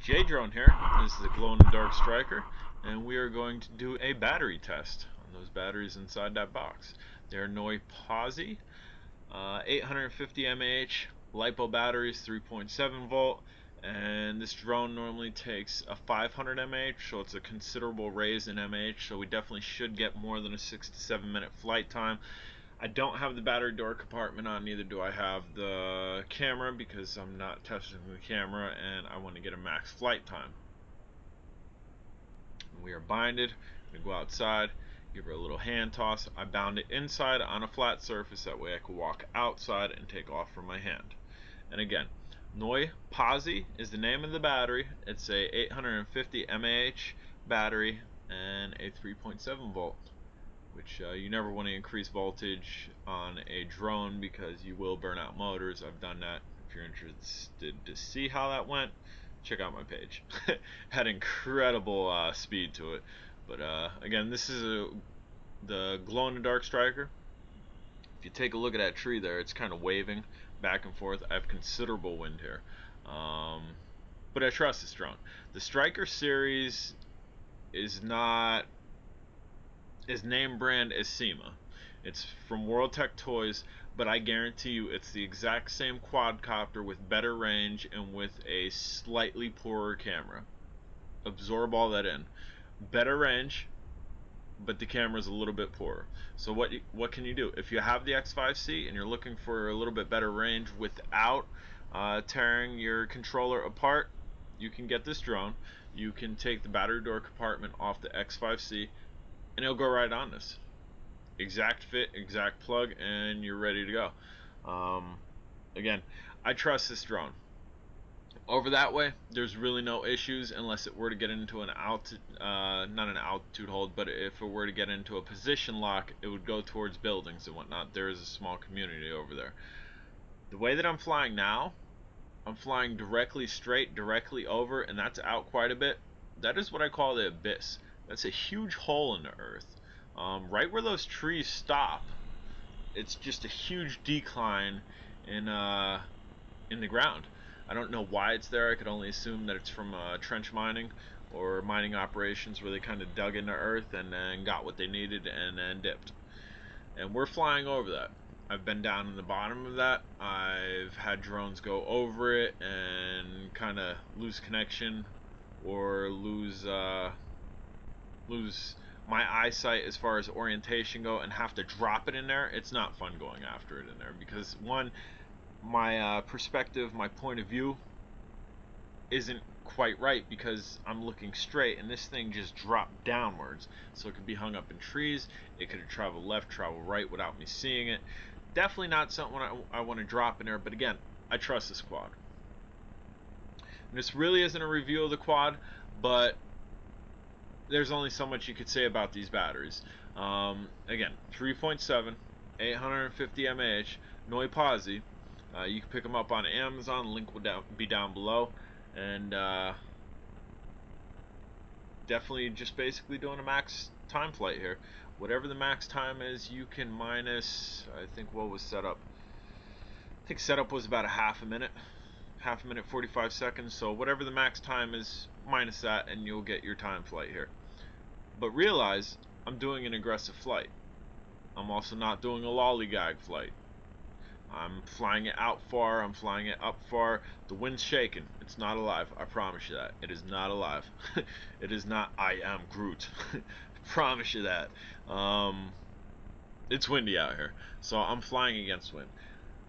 J Drone here. This is a glow-in-the-dark striker, and we are going to do a battery test on those batteries inside that box. They're Noiposi 850 mAh LiPo batteries, 3.7 volt, and this drone normally takes a 500 mAh, so it's a considerable raise in mAh, so we definitely should get more than a 6 to 7 minute flight time. I don't have the battery door compartment on, neither do I have the camera, because I'm not testing the camera and I want to get a max flight time. We are binded. I'm going to go outside, give her a little hand toss. I bound it inside on a flat surface, that way I can walk outside and take off from my hand. And again, Noiposi is the name of the battery. It's a 850 mAh battery and a 3.7 volt. Which you never want to increase voltage on a drone because you will burn out motors. I've done that. If you're interested to see how that went, check out my page. Had incredible speed to it. But again, this is the glow-in-the-dark striker. If you take a look at that tree there, it's kind of waving back and forth. I have considerable wind here. But I trust this drone. The Striker series is not as name brand as mAh. It's from World Tech Toys, but I guarantee you it's the exact same quadcopter with better range and with a slightly poorer camera. Absorb all that in. Better range, but the camera's a little bit poorer. So what can you do? If you have the X5C and you're looking for a little bit better range without tearing your controller apart, you can get this drone. You can take the battery door compartment off the X5C and it'll go right on this. Exact fit, exact plug, and you're ready to go. Again, I trust this drone. Over that way, there's really no issues unless it were to get into an not an altitude hold, but if it were to get into a position lock, it would go towards buildings and whatnot. There is a small community over there. The way that I'm flying now, I'm flying directly straight, directly over, and that's out quite a bit. That is what I call the abyss. That's a huge hole in the earth. Right where those trees stop, it's just a huge decline in the ground. I don't know why it's there. I could only assume that it's from trench mining or mining operations where they kind of dug into earth and then got what they needed and then dipped. And we're flying over that. I've been down in the bottom of that. I've had drones go over it and kind of lose connection or lose my eyesight as far as orientation go and have to drop it in there. It's not fun going after it in there because one, my perspective, my point of view isn't quite right because I'm looking straight and this thing just dropped downwards, so it could be hung up in trees. It could have traveled left, traveled right without me seeing it. Definitely not something I want to drop in there, but again, I trust this quad. And this really isn't a review of the quad, but there's only so much you could say about these batteries. Again, 3.7, 850 mAh, Noiposi. You can pick them up on Amazon. Link will be down below. And definitely just basically doing a max time flight here. Whatever the max time is, you can minus, I think what was set up. I think setup was about a half a minute, 45 seconds. So whatever the max time is, minus that and you'll get your time flight here. But realize I'm doing an aggressive flight. I'm also not doing a lollygag flight. I'm flying it out far, I'm flying it up far. The wind's shaking. It's not alive. I promise you that. It is not alive. It is not I am Groot. I promise you that. It's windy out here. So I'm flying against wind.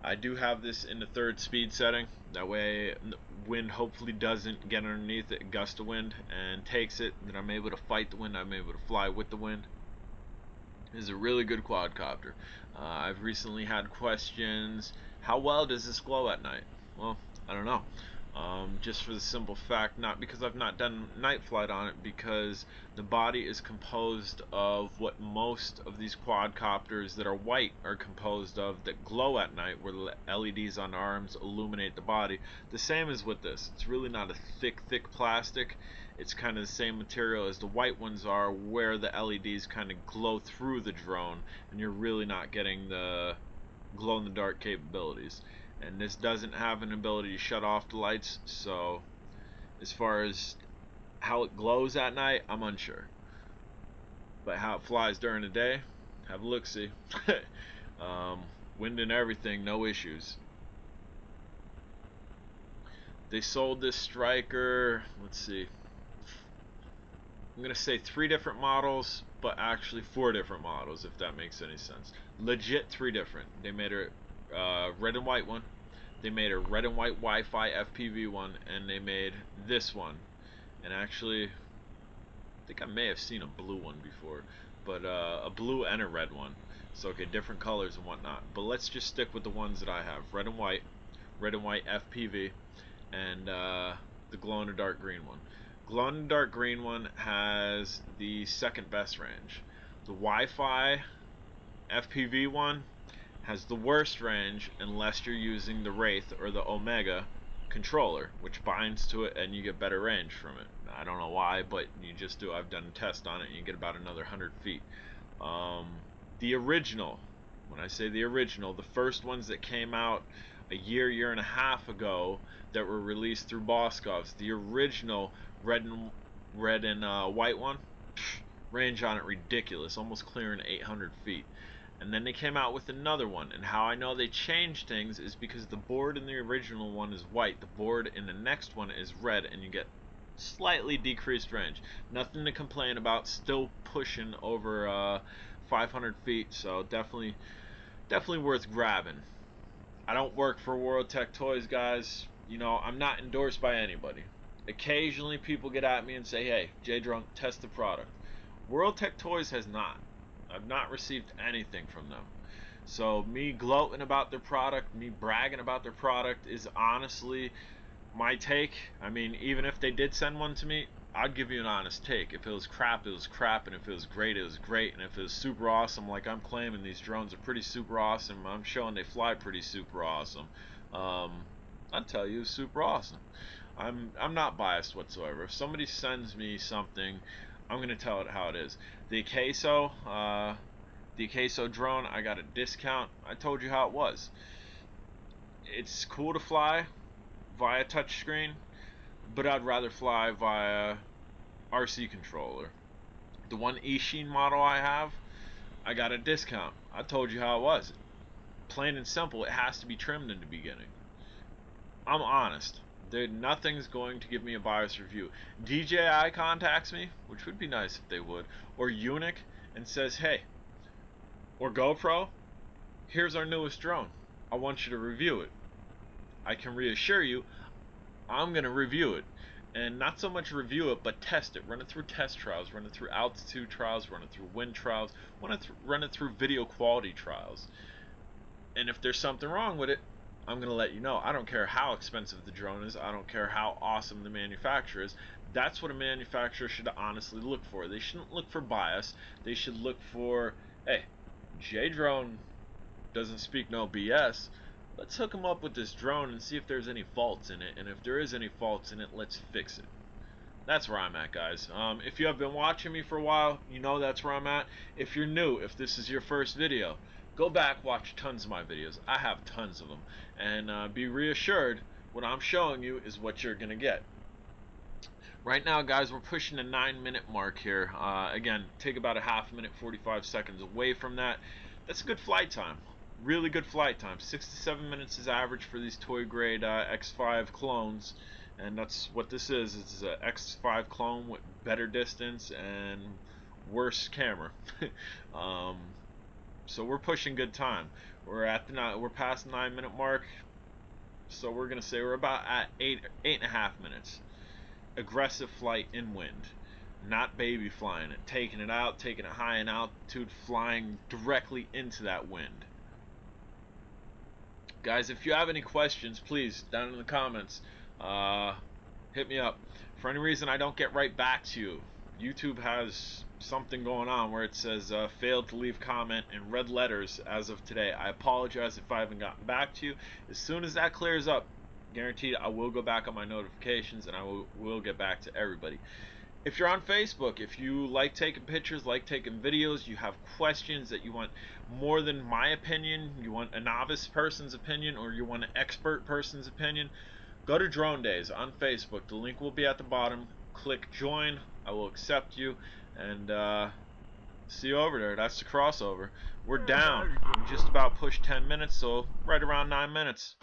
I do have this in the 3rd speed setting. That way the wind hopefully doesn't get underneath it, a gust of wind, and takes it. Then I'm able to fight the wind. I'm able to fly with the wind. This is a really good quadcopter. I've recently had questions, how well does this glow at night? Well, I don't know. Just for the simple fact, not because I've not done night flight on it, because the body is composed of what most of these quadcopters that are white are composed of, that glow at night, where the LEDs on the arms illuminate the body. The same as with this. It's really not a thick plastic. It's kind of the same material as the white ones are, where the LEDs kind of glow through the drone, and you're really not getting the glow-in-the-dark capabilities. And this doesn't have an ability to shut off the lights, so As far as how it glows at night, I'm unsure. But how it flies during the day, have a look-see. Wind and everything, no issues. They sold this striker, let's see, I'm gonna say 3 different models, but actually 4 different models, if that makes any sense. Legit 3 different. They made a red and white one, they made a red and white Wi-Fi FPV one, and they made this one. And actually, I think I may have seen a blue one before, but a blue and a red one. So okay, different colors and whatnot. But let's just stick with the ones that I have: red and white FPV, and the glow in the dark green one. Glow in the dark green one has the second best range. The Wi-Fi FPV one has the worst range unless you're using the Wraith or the Omega controller, which binds to it and you get better range from it. I don't know why, but you just do. I've done a test on it and you get about another 100 feet. The original, when I say the original, the first ones that came out a year and a half ago that were released through Boscov's, the original red and white one, range on it ridiculous, almost clearing 800 feet. And then they came out with another one, and how I know they changed things is because the board in the original one is white, the board in the next one is red, and you get slightly decreased range. Nothing to complain about, still pushing over 500 feet, so definitely worth grabbing. I don't work for World Tech Toys, guys. You know, I'm not endorsed by anybody. Occasionally people get at me and say, hey, J-Drunk, test the product. World Tech Toys has not. I've not received anything from them. So me gloating about their product, me bragging about their product is honestly my take. I mean, even if they did send one to me, I'd give you an honest take. If it was crap, it was crap, and if it was great, it was great, and if it was super awesome, like I'm claiming these drones are pretty super awesome, I'm showing they fly pretty super awesome, I'd tell you it's super awesome. I'm not biased whatsoever. If somebody sends me something, I'm gonna tell it how it is. The Queso drone, I got a discount. I told you how it was. It's cool to fly via touchscreen, but I'd rather fly via RC controller. The one Ishin model I have, I got a discount. I told you how it was. Plain and simple, it has to be trimmed in the beginning. I'm honest. Nothing's going to give me a biased review. DJI contacts me, which would be nice if they would, or Unique, and says, hey, or GoPro, here's our newest drone. I want you to review it. I can reassure you, I'm going to review it. And not so much review it, but test it. Run it through test trials, run it through altitude trials, run it through wind trials, run it through video quality trials. And if there's something wrong with it, I'm going to let you know. I don't care how expensive the drone is. I don't care how awesome the manufacturer is. That's what a manufacturer should honestly look for. They shouldn't look for bias. They should look for, hey, J-Drone doesn't speak no BS. Let's hook them up with this drone and see if there's any faults in it. And if there is any faults in it, let's fix it. That's where I'm at, guys. If you have been watching me for a while, you know that's where I'm at. If you're new, if this is your first video, go back, watch tons of my videos. I have tons of them. And be reassured, what I'm showing you is what you're going to get. Right now, guys, we're pushing the 9-minute mark here. Again, take about a half minute, 45 seconds away from that. That's a good flight time. Really good flight time. 6 to 7 minutes is average for these toy grade X5 clones. And that's what this is. It's an X5 clone with better distance and worse camera. So we're pushing good time. We're past the 9-minute mark. So we're gonna say we're about at 8.5 minutes. Aggressive flight in wind, not baby flying it, taking it out, taking it high in altitude, flying directly into that wind. Guys, if you have any questions, please, down in the comments, hit me up. For any reason I don't get right back to you, YouTube has something going on where it says failed to leave comment in red letters as of today. I apologize if I haven't gotten back to you. As soon as that clears up, guaranteed I will go back on my notifications and I will get back to everybody. If you're on Facebook, if you like taking pictures, like taking videos, you have questions that you want more than my opinion, you want a novice person's opinion, or you want an expert person's opinion, go to Drone Days on Facebook. The link will be at the bottom. Click join. I will accept you, and see you over there. That's the crossover. We're down. We just about pushed 10 minutes, so right around 9 minutes.